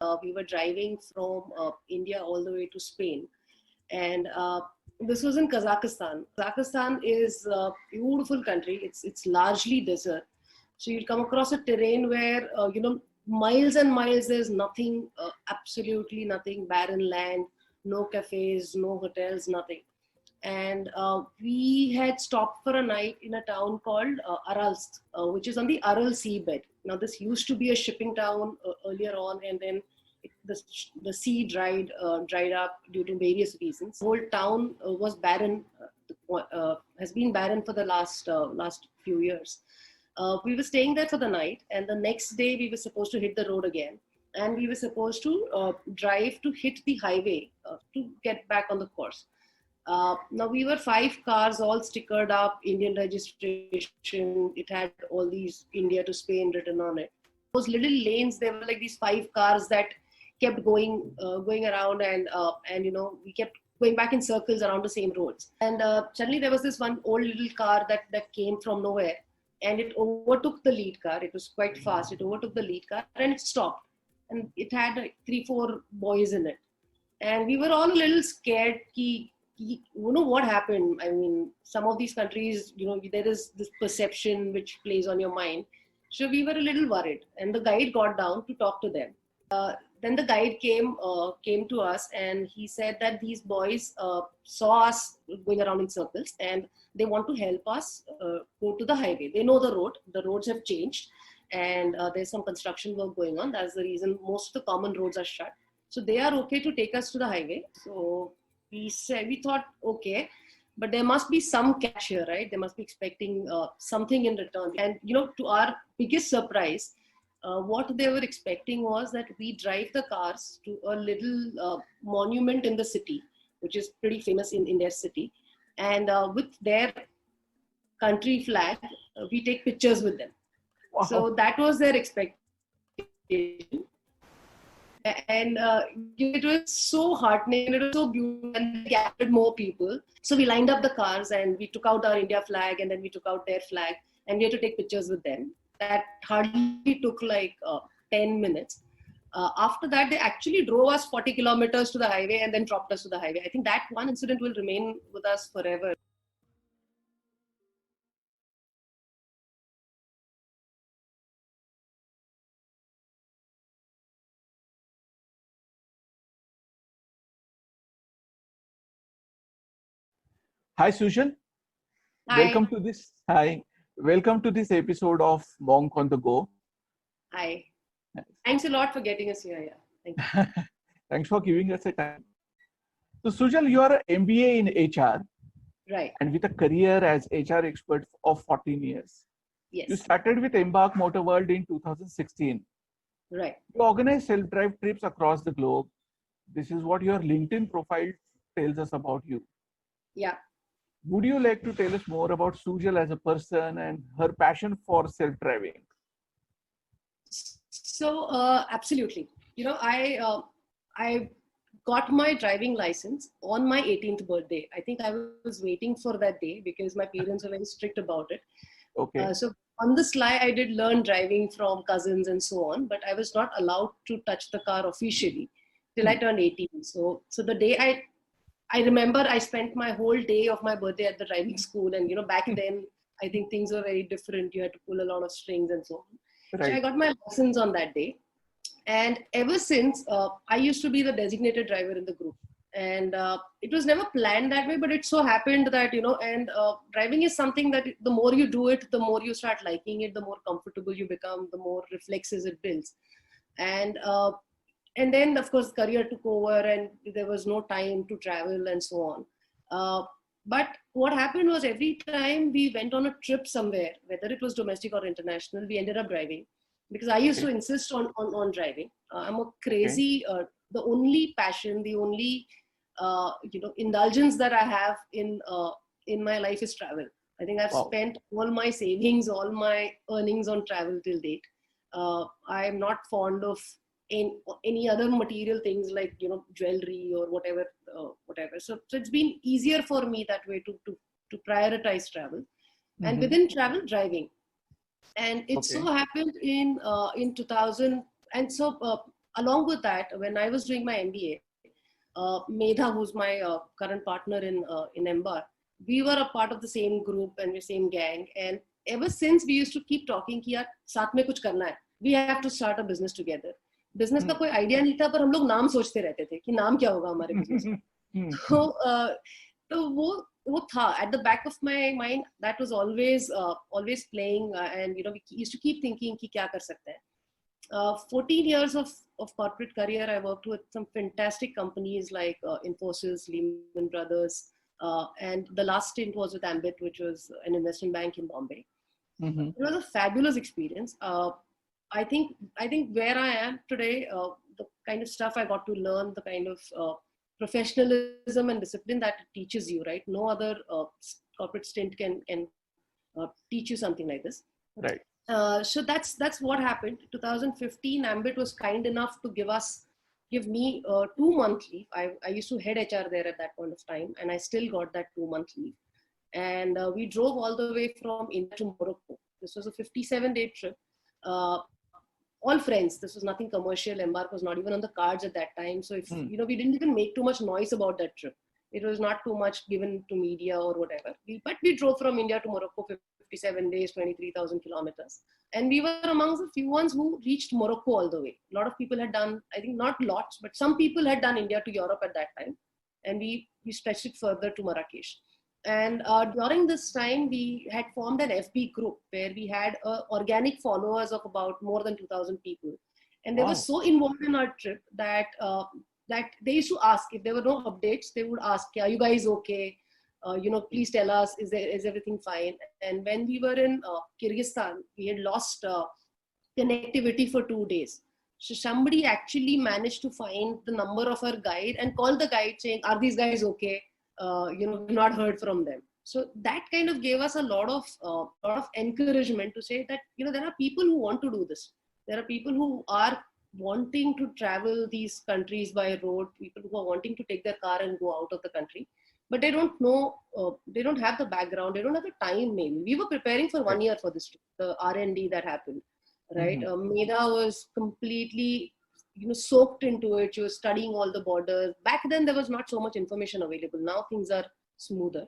We were driving from India all the way to Spain, and this was in Kazakhstan. Kazakhstan is a beautiful country. It's largely desert, so you'll come across a terrain where miles and miles there's nothing, absolutely nothing, barren land, no cafes, no hotels, nothing. And we had stopped for a night in a town called Aralsk, which is on the Aral seabed. Now, this used to be a shipping town earlier on, and then the sea dried up due to various reasons. The whole town was barren, has been barren for the last few years. We were staying there for the night, and the next day we were supposed to hit the road again, and we were supposed to drive to hit the highway to get back on the course. Now we were 5 cars, all stickered up, Indian registration. It had all these India to Spain written on it. Those little lanes, there were like these 5 cars that kept going around, and we kept going back in circles around the same roads. And suddenly there was this one old little car that came from nowhere, and it overtook the lead car. It was quite fast. It overtook the lead car and it stopped, and it had like 3-4 boys in it, and we were all a little scared. You know what happened? I mean, some of these countries, there is this perception which plays on your mind. So we were a little worried, and the guide got down to talk to them. Then the guide came to us, and he said that these boys saw us going around in circles, and they want to help us go to the highway. They know the road. The roads have changed, and there's some construction work going on. That's the reason most of the common roads are shut. So they are okay to take us to the highway. So we thought, okay, but there must be some catch here, right? They must be expecting something in return. And, to our biggest surprise, what they were expecting was that we drive the cars to a little monument in the city, which is pretty famous in their city. And with their country flag, we take pictures with them. Wow. So that was their expectation. And it was so heartening, and it was so beautiful, and they gathered more people. So we lined up the cars, and we took out our India flag, and then we took out their flag, and we had to take pictures with them. That hardly took like 10 minutes. After that, they actually drove us 40 kilometers to the highway and then dropped us to the highway. I think that one incident will remain with us forever. Hi, Sujal. Hi. Welcome to this episode of Monk on the Go. Hi. Thanks a lot for getting us here. Yeah. Thank you. Thanks for giving us a time. So, Sujal, you are an MBA in HR. Right. And with a career as HR expert of 14 years. Yes. You started with Embark Motor World in 2016. Right. You organize self-drive trips across the globe. This is what your LinkedIn profile tells us about you. Yeah. Would you like to tell us more about Sujal as a person and her passion for self-driving? So, absolutely. I got my driving license on my 18th birthday. I think I was waiting for that day because my parents were very strict about it. Okay. So on the sly, I did learn driving from cousins and so on, but I was not allowed to touch the car officially till I turned 18. So the day I remember I spent my whole day of my birthday at the driving school, and back then I think things were very different. You had to pull a lot of strings and so on. Right. So I got my license on that day, and ever since I used to be the designated driver in the group, and it was never planned that way, but it so happened that driving is something that the more you do it, the more you start liking it, the more comfortable you become, the more reflexes it builds, and then, of course, career took over, and there was no time to travel and so on. But what happened was every time we went on a trip somewhere, whether it was domestic or international, we ended up driving because I used to insist on driving. I'm a crazy, the only passion, the only, indulgence that I have in my life is travel. I think I've spent all my savings, all my earnings on travel till date. I'm not fond of any other material things like jewelry or whatever. So it's been easier for me that way to prioritize travel, and within travel, driving. And it so happened in 2000, and so along with that, when I was doing my MBA, Medha, who's my current partner in Embark, we were a part of the same group and the same gang. And ever since we used to keep talking कि यार साथ में कुछ करना है, we have to start a business together. Business का कोई idea नहीं था, पर हम लोग नाम सोचते रहते थे कि नाम क्या होगा हमारे business का. तो वो था at the back of my mind. That was always playing, and we used to keep thinking कि क्या कर सकते हैं. 14 years of corporate career, I worked with some fantastic companies like Infosys, Lehman Brothers, and the last stint was with Ambit, which was an investment bank in Bombay. It was a fabulous experience. I think where I am today, the kind of stuff I got to learn, the kind of professionalism and discipline that it teaches you, right? No other corporate stint can teach you something like this. Right. So that's what happened. 2015, Ambit was kind enough to give me 2-month leave. I used to head HR there at that point of time, and I still got that 2-month leave. And we drove all the way from India to Morocco. This was a 57-day trip. All friends. This was nothing commercial. Embark was not even on the cards at that time. So if we didn't even make too much noise about that trip. It was not too much given to media or whatever. But we drove from India to Morocco 57 days, 23,000 kilometers. And we were amongst the few ones who reached Morocco all the way. A lot of people had done, I think not lots, but some people had done India to Europe at that time. And we stretched it further to Marrakesh. And during this time, we had formed an FB group where we had organic followers of about more than 2,000 people. And they were so involved in our trip that they used to ask if there were no updates. They would ask, "Are you guys okay? Please tell us, is everything fine?" And when we were in Kyrgyzstan, we had lost connectivity for 2 days. So somebody actually managed to find the number of our guide and call the guide saying, "Are these guys okay?" We've not heard from them. So that kind of gave us a lot of encouragement to say that, there are people who want to do this. There are people who are wanting to travel these countries by road, people who are wanting to take their car and go out of the country, but they don't know, they don't have the background, they don't have the time maybe. We were preparing for 1 year for this, the R&D that happened, right? Medha was completely soaked into it. She was studying all the borders. Back then, there was not so much information available. Now things are smoother.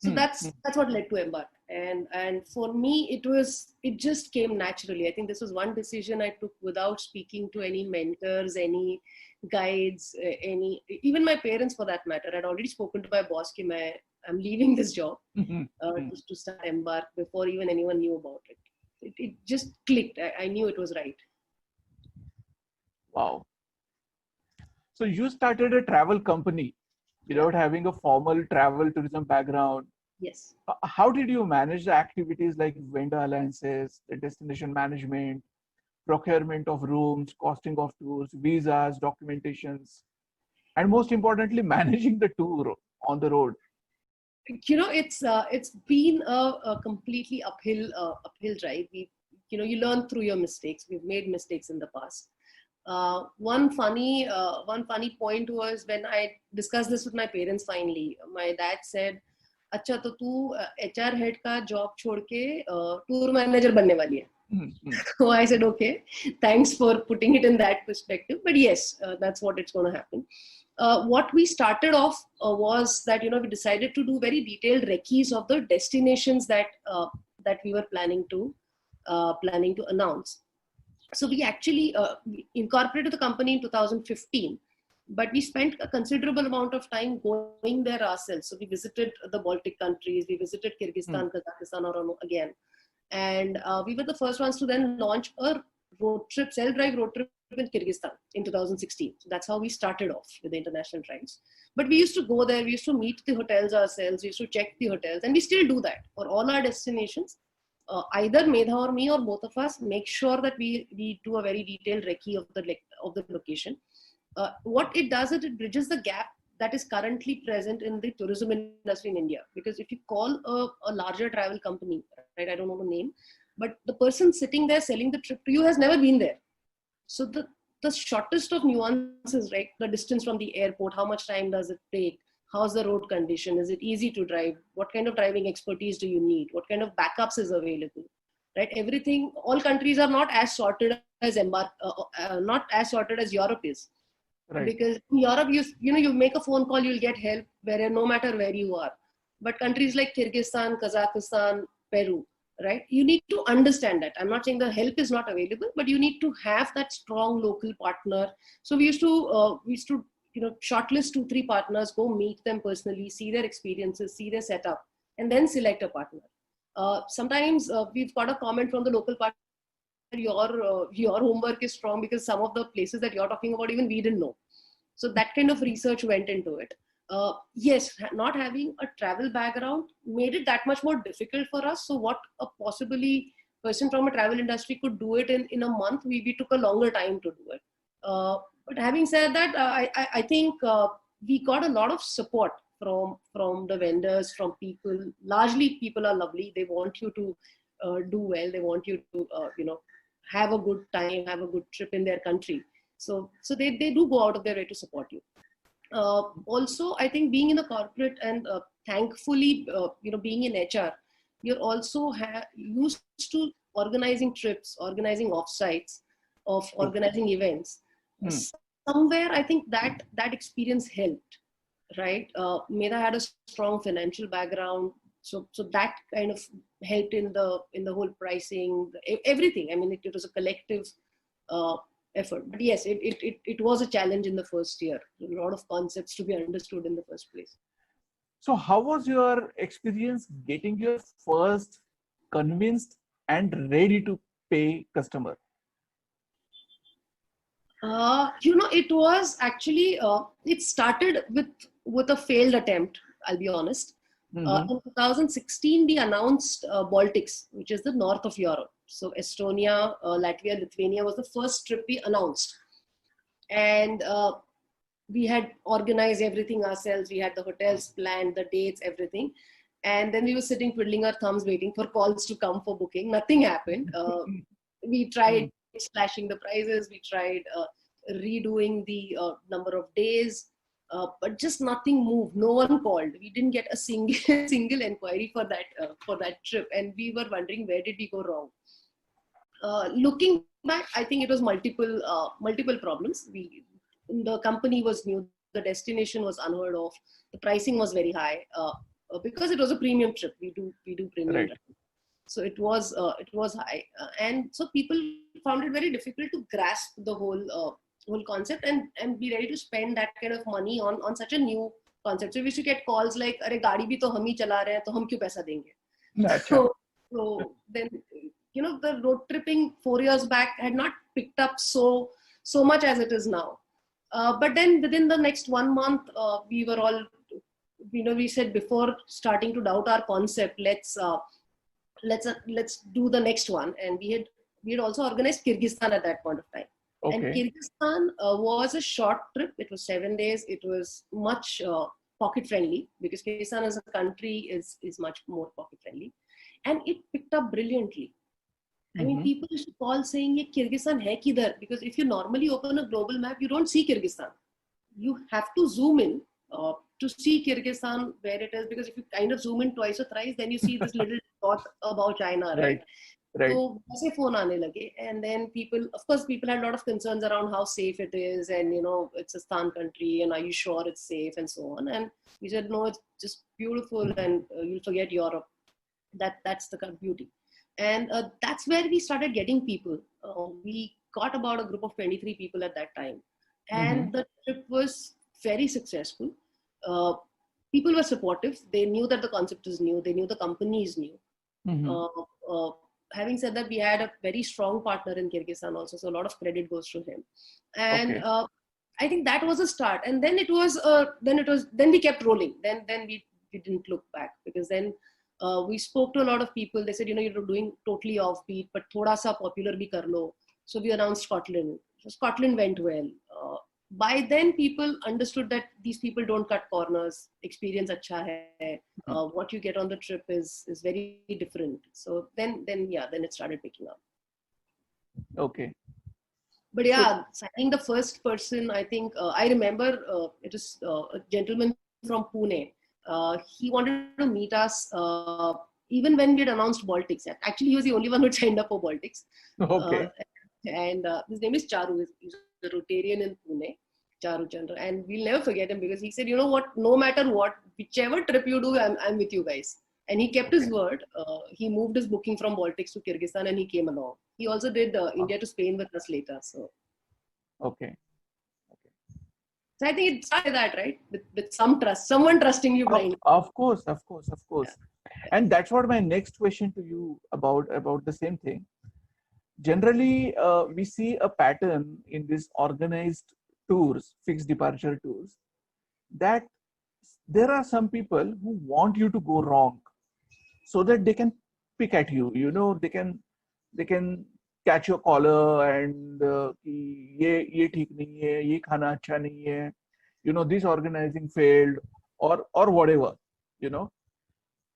So that's what led to Embark. And for me, it just came naturally. I think this was one decision I took without speaking to any mentors, any guides, even my parents for that matter. I'd already spoken to my boss that I'm leaving this job to start Embark before even anyone knew about it. It just clicked. I knew it was right. Wow. So you started a travel company without having a formal travel tourism background. Yes. How did you manage the activities like vendor alliances, the destination management, procurement of rooms, costing of tours, visas, documentations, and most importantly, managing the tour on the road? It's been a completely uphill drive. You learn through your mistakes. We've made mistakes in the past. One funny point was when I discussed this with my parents finally. My dad said, "अच्छा तो तू HR head का job छोड़ के tour manager बनने वाली है." So I said, "Okay, thanks for putting it in that perspective." But yes, that's what it's going to happen. What we started off was that we decided to do very detailed recce's of the destinations that we were planning to announce. So we actually incorporated the company in 2015, but we spent a considerable amount of time going there ourselves. So we visited the Baltic countries, we visited Kyrgyzstan, Kazakhstan again. And we were the first ones to then launch a self-drive road trip in Kyrgyzstan in 2016. So that's how we started off with the international drives. But we used to go there, we used to meet the hotels ourselves, we used to check the hotels, and we still do that for all our destinations. Either Medha or me or both of us make sure that we do a very detailed recce of the location. What it does is it bridges the gap that is currently present in the tourism industry in India. Because if you call a larger travel company, right, I don't know the name, but the person sitting there selling the trip to you has never been there. So the shortest of nuances, right, the distance from the airport, how much time does it take? How's the road condition? Is it easy to drive? What kind of driving expertise do you need? What kind of backups is available? right? Everything, all countries are not as sorted as not as sorted as Europe is. Right. Because in Europe, you make a phone call, you'll get help where no matter where you are. But countries like Kyrgyzstan, Kazakhstan, Peru, right? You need to understand that. I'm not saying the help is not available, but you need to have that strong local partner. So we used to shortlist 2-3 partners, go meet them personally, see their experiences, see their setup, and then select a partner. Sometimes we've got a comment from the local partner, your homework is strong because some of the places that you're talking about, even we didn't know. So that kind of research went into it. Yes, not having a travel background made it that much more difficult for us. So what a possibly person from a travel industry could do it in a month, we took a longer time to do it. But having said that, I think we got a lot of support from the vendors, from people. Largely, people are lovely. They want you to do well. They want you to have a good time, have a good trip in their country. So they do go out of their way to support you. Also, I think being in the corporate and thankfully, being in HR, you're also used to organizing trips, organizing offsites, of organizing events. Hmm. Somewhere, I think that experience helped, right? Meda had a strong financial background, so that kind of helped in the whole pricing, everything. I mean, it was a collective uh, effort. But yes, it was a challenge in the first year. A lot of concepts to be understood in the first place. So how was your experience getting your first convinced and ready to pay customer? It was actually it started with a failed attempt. I'll be honest. Mm-hmm. In 2016, we announced Baltics, which is the north of Europe. So Estonia, Latvia, Lithuania was the first trip we announced, and we had organized everything ourselves. We had the hotels planned, the dates, everything, and then we were sitting twiddling our thumbs, waiting for calls to come for booking. Nothing happened. We tried slashing the prices. We tried redoing the number of days. But just nothing moved. No one called. We didn't get a single single inquiry for that trip, and we were wondering where did we go wrong. Looking back, I think it was multiple problems. The company was new, the destination was unheard of, the pricing was very high because it was a premium trip. We do premium. Right. Trip. So it was high, and so people found it very difficult to grasp the whole concept and be ready to spend that kind of money on such a new concept. So we used to get calls like, "अरे गाड़ी भी तो हम ही चला रहे हैं, तो हम क्यों पैसा देंगे?" Achha. So then, the road tripping 4 years back had not picked up so much as it is now. But then within the next 1 month, we were all, we said before starting to doubt our concept, let's do the next one. And we had also organized Kyrgyzstan at that point of time. Okay. And Kyrgyzstan was a short trip. It was 7 days. It was much pocket friendly, because Kyrgyzstan as a country is much more pocket friendly, and it picked up brilliantly. I mean, people used to call saying, "Ye Kyrgyzstan hai kidhar?" Because if you normally open a global map, you don't see Kyrgyzstan. You have to zoom in to see Kyrgyzstan where it is. Because if you kind of zoom in twice or thrice, then you see this little dot about China, right? Right. So ऐसे phone आने लगे, and then people had a lot of concerns around how safe it is, and it's a Stan country, and are you sure it's safe, and so on. And we said, no, it's just beautiful, and you'll forget Europe. That's the kind of beauty. And that's where we started getting people. We got about a group of 23 people at that time, and the trip was very successful. People were supportive. They knew that the concept is new. They knew the company is new. Having said that, we had a very strong partner in Kyrgyzstan also, so a lot of credit goes to him. And Okay. I think that was a start. And then then we kept rolling. Then we didn't look back, because then we spoke to a lot of people. They said, you're doing totally offbeat, but thoda sa popular bhi kar lo. So we announced Scotland. So Scotland went well. By then, people understood that these people don't cut corners. Experience acha hai. What you get on the trip is very different. So then it started picking up. Okay. But yeah, signing the first person, I think I remember it was a gentleman from Pune. He wanted to meet us even when we had announced Baltics. Actually, he was the only one who signed up for Baltics. Okay. And his name is Charu. He's a Rotarian in Pune, Charu Chandra. And we'll never forget him because he said, you know what, no matter what, whichever trip you do, I'm with you guys. And he kept his word. He moved his booking from Baltics to Kyrgyzstan and he came along. He also did India to Spain with us later. So. Okay. So I think it's like that, right? With some trust, someone trusting you blindly. Of course. Yeah. And that's what my next question to you about the same thing. Generally, we see a pattern in these organized tours, fixed departure tours, that there are some people who want you to go wrong so that they can pick at you. You know, they can catch your collar and कि ये ठीक नहीं है, ये खाना अच्छा नहीं है, you know, this organizing failed, or whatever, you know.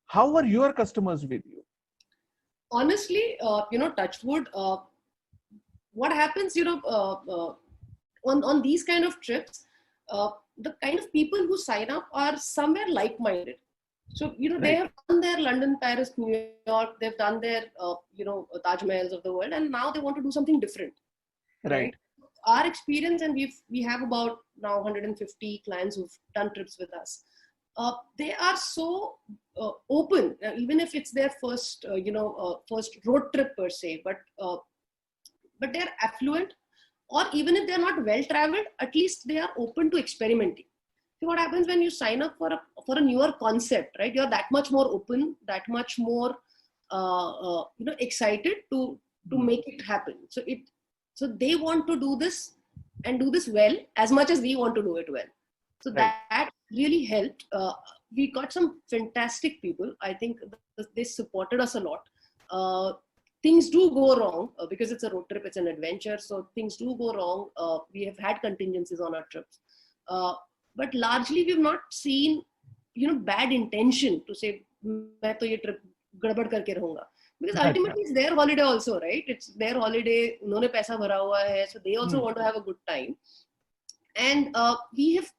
How are your customers with you? Honestly, touch wood, what happens, on these kind of trips, the kind of people who sign up are somewhere like-minded. So, they have done their London, Paris, New York, they've done their, Taj Mahals of the world, and now they want to do something different. Right? Our experience, and we have about now 150 clients who've done trips with us. They are so open, even if it's their first, first road trip per se, but they're affluent, or even if they're not well-traveled, at least they are open to experimenting. See what happens when you sign up for a newer concept, right? You're that much more open, that much more, excited to make it happen. So they want to do this and do this well as much as we want to do it well. So that really helped. We got some fantastic people. I think they supported us a lot. Things do go wrong because it's a road trip, it's an adventure. So things do go wrong. We have had contingencies on our trips. But largely we've not seen, bad intention to say, मैं तो ये trip गड़बड़ करके रहूँगा. Because ultimately it's their holiday also, right? It's their holiday. उन्होंने पैसा भरा हुआ है, so they also want to have a good time. And we have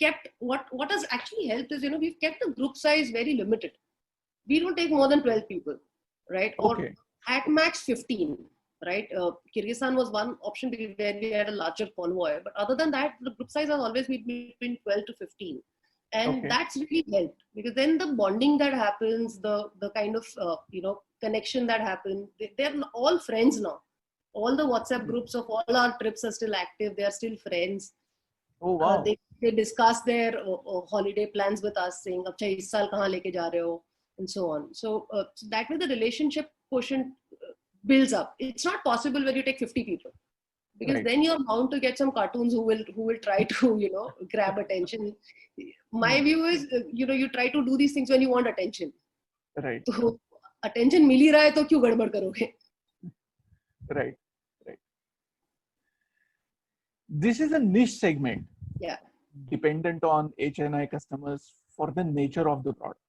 kept what has actually helped is, we've kept the group size very limited. We don't take more than 12 people, right? Or at max 15, right? Kyrgyzstan was one option where we had a larger convoy, but other than that, the group size has always been between 12 to 15. And that's really helped, because then the bonding that happens, the kind of, connection that happens, they're all friends now. All the WhatsApp groups of all our trips are still active. They are still friends. Oh, wow. They discuss their holiday plans with us, saying, "Achha, is saal kahan leke ja rahe ho?" and so on. So that way the relationship quotient builds up. It's not possible when you take 50 people, because then you're bound to get some cartoons who will try to grab attention. My view is you try to do these things when you want attention. Right. So attention mil hi raha hai to kyun gadbad karoge? Right. This is a niche segment. Yeah. Dependent on HNI customers for the nature of the product.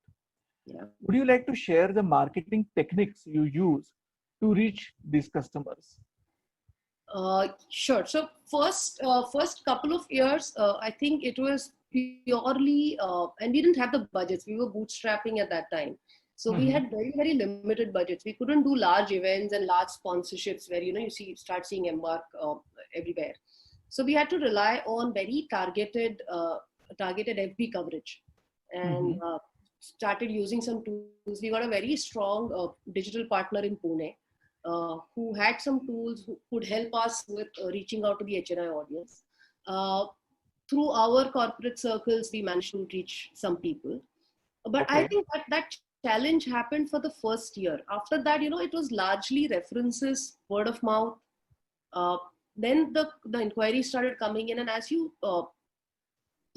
Yeah. Would you like to share the marketing techniques you use to reach these customers? Sure. So first couple of years, I think it was purely, and we didn't have the budgets. We were bootstrapping at that time. So we had very, very limited budgets. We couldn't do large events and large sponsorships where, you start seeing Embark everywhere. So we had to rely on very targeted FB coverage, and started using some tools. We got a very strong digital partner in Pune who had some tools who could help us with reaching out to the HNI audience. Through our corporate circles, we managed to reach some people. But I think that challenge happened for the first year. After that, it was largely references, word of mouth. Then the inquiries started coming in, and as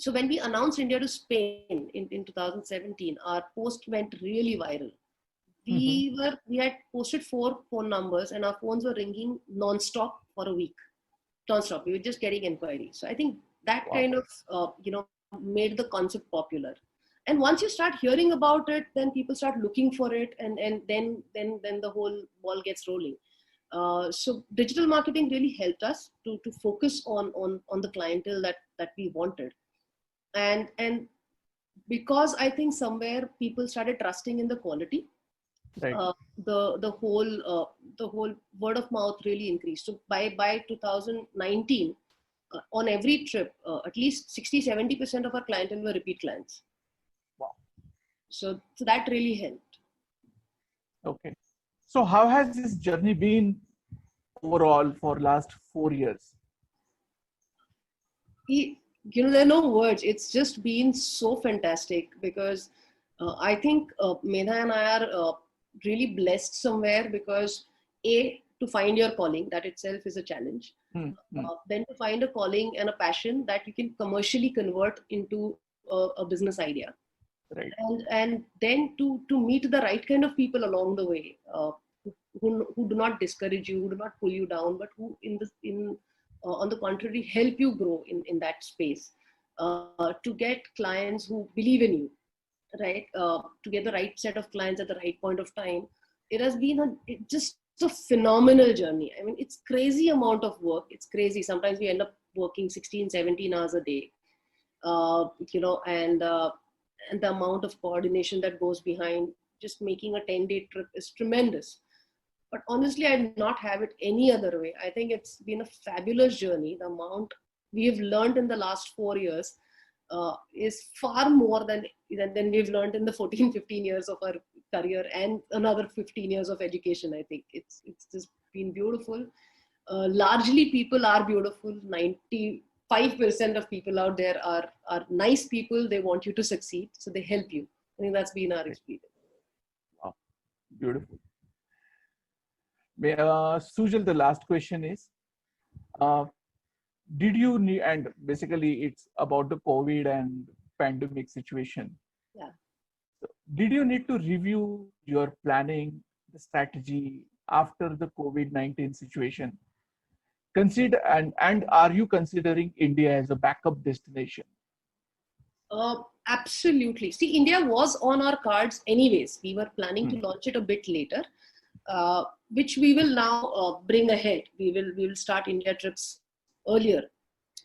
so when we announced India to Spain in 2017, our post went really viral. We had posted 4 phone numbers, and our phones were ringing non-stop for a week. Non-stop. We were just getting inquiries. So I think that kind of made the concept popular. And once you start hearing about it, then people start looking for it, and then the whole ball gets rolling. So digital marketing really helped us to focus on the clientele that we wanted. And because I think somewhere people started trusting in the quality, Right. The whole word of mouth really increased. So by 2019, on every trip, at least 60-70% of our clientele were repeat clients. Wow. So that really helped. Okay. So how has this journey been overall for last 4 years? There are no words. It's just been so fantastic because I think Medha and I are really blessed somewhere because to find your calling, that itself is a challenge. Then to find a calling and a passion that you can commercially convert into a business idea. Right. And then to meet the right kind of people along the way, who do not discourage you, who do not pull you down, but who on the contrary help you grow in that space, to get clients who believe in you, right? To get the right set of clients at the right point of time. It has been just a phenomenal journey. I mean, it's crazy amount of work. It's crazy. Sometimes we end up working 16-17 hours a day, and the amount of coordination that goes behind just making a 10-day trip is tremendous. But honestly, I did not have it any other way. I think it's been a fabulous journey. The amount we have learned in the last 4 years is far more than we've learned in the 14-15 years of our career and another 15 years of education. I think it's just been beautiful. Largely people are beautiful. 95% of people out there are nice people. They want you to succeed, so they help you. I think that's been our experience. Wow. Beautiful. Sujal, the last question is, did you need, and basically it's about the COVID and pandemic situation. Yeah. So did you need to review your planning, the strategy after the COVID-19 situation? Consider and are you considering India as a backup destination? Absolutely. See, India was on our cards anyways. We were planning to launch it a bit later, which we will now bring ahead. We will start India trips earlier.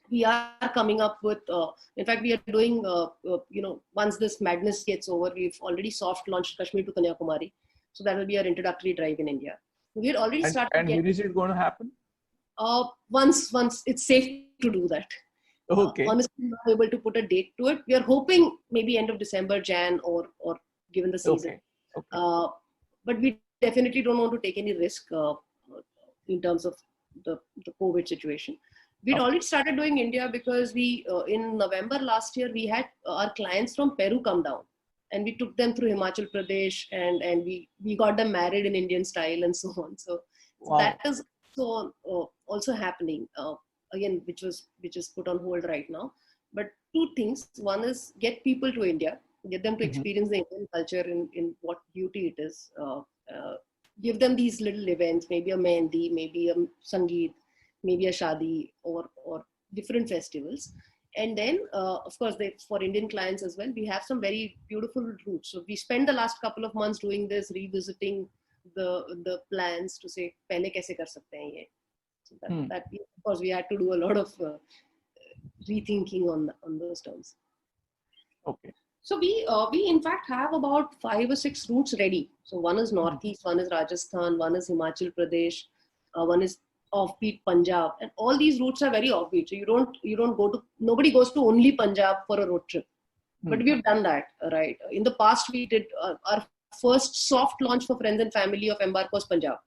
We are coming up with, in fact, we are doing, once this madness gets over, we've already soft launched Kashmir to Kanyakumari. So that will be our introductory drive in India. We had already started. And when is it going to happen? Once it's safe to do that. Okay. Honestly, I'm not able to put a date to it. We are hoping maybe end of December, Jan, or given the season. Okay. But we definitely don't want to take any risk in terms of the COVID situation. We'd already started doing India because we in November last year we had our clients from Peru come down, and we took them through Himachal Pradesh, and we got them married in Indian style and so on. So that is also happening again, which is put on hold right now. But two things: one is get people to India, get them to experience the Indian culture in what beauty it is. Give them these little events, maybe a Mehndi, maybe a Sangeet, maybe a Shadi, or different festivals. And then, of course, for Indian clients as well, we have some very beautiful routes. So we spent the last couple of months doing this, revisiting the plans to say, pehle kaise kar sakte hain ye. So that of course, we had to do a lot of rethinking on those terms. Okay. So we in fact have about 5 or 6 routes ready. So one is Northeast, one is Rajasthan, one is Himachal Pradesh, one is offbeat Punjab, and all these routes are very offbeat. So you don't go to, nobody goes to only Punjab for a road trip. But we've done that, right? In the past, we did our first soft launch for friends and family of Embark was Punjab.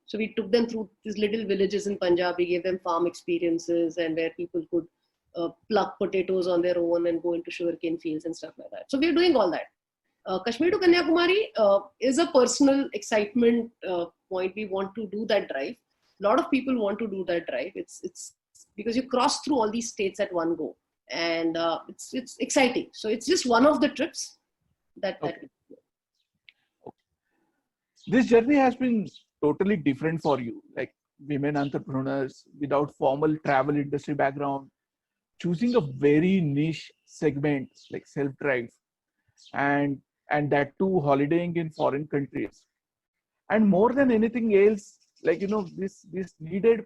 So we took them through these little villages in Punjab. We gave them farm experiences and where people could pluck potatoes on their own and go into sugarcane fields and stuff like that. So we're doing all that. Kashmir to Kanyakumari is a personal excitement point. We want to do that drive. A lot of people want to do that drive. It's because you cross through all these states at one go, and it's exciting. So it's just one of the trips that. This journey has been totally different for you, like women entrepreneurs without formal travel industry background, choosing a very niche segment like self-drive, and that too holidaying in foreign countries. And more than anything else, like this needed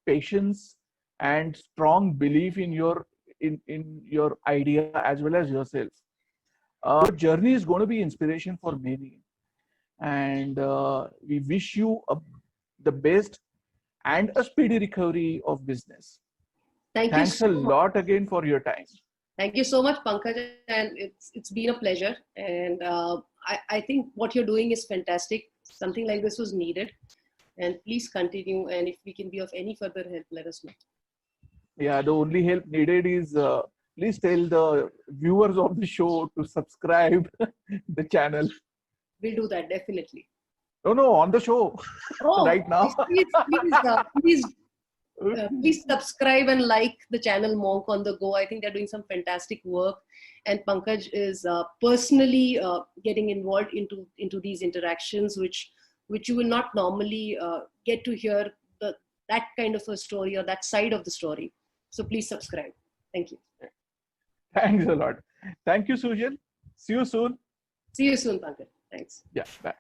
patience and strong belief in your idea as well as yourself. Your journey is going to be inspiration for many. and we wish you the best and a speedy recovery of business. Thank you Thanks so a much. lot again for your time. Thank you so much, Pankaj, and it's been a pleasure. And I think what you're doing is fantastic. Something like this was needed, and please continue. And if we can be of any further help, let us know. Yeah, the only help needed is please tell the viewers of the show to subscribe the channel. We'll do that definitely. No, on the show Oh, right now. please subscribe and like the channel Monk on the Go. I think they're doing some fantastic work, and Pankaj is personally getting involved into these interactions, which you will not normally get to hear that kind of a story or that side of the story. So please subscribe. Thank you. Thanks a lot. Thank you, Sujal. See you soon. See you soon, Pankaj. Thanks. Yeah, bye.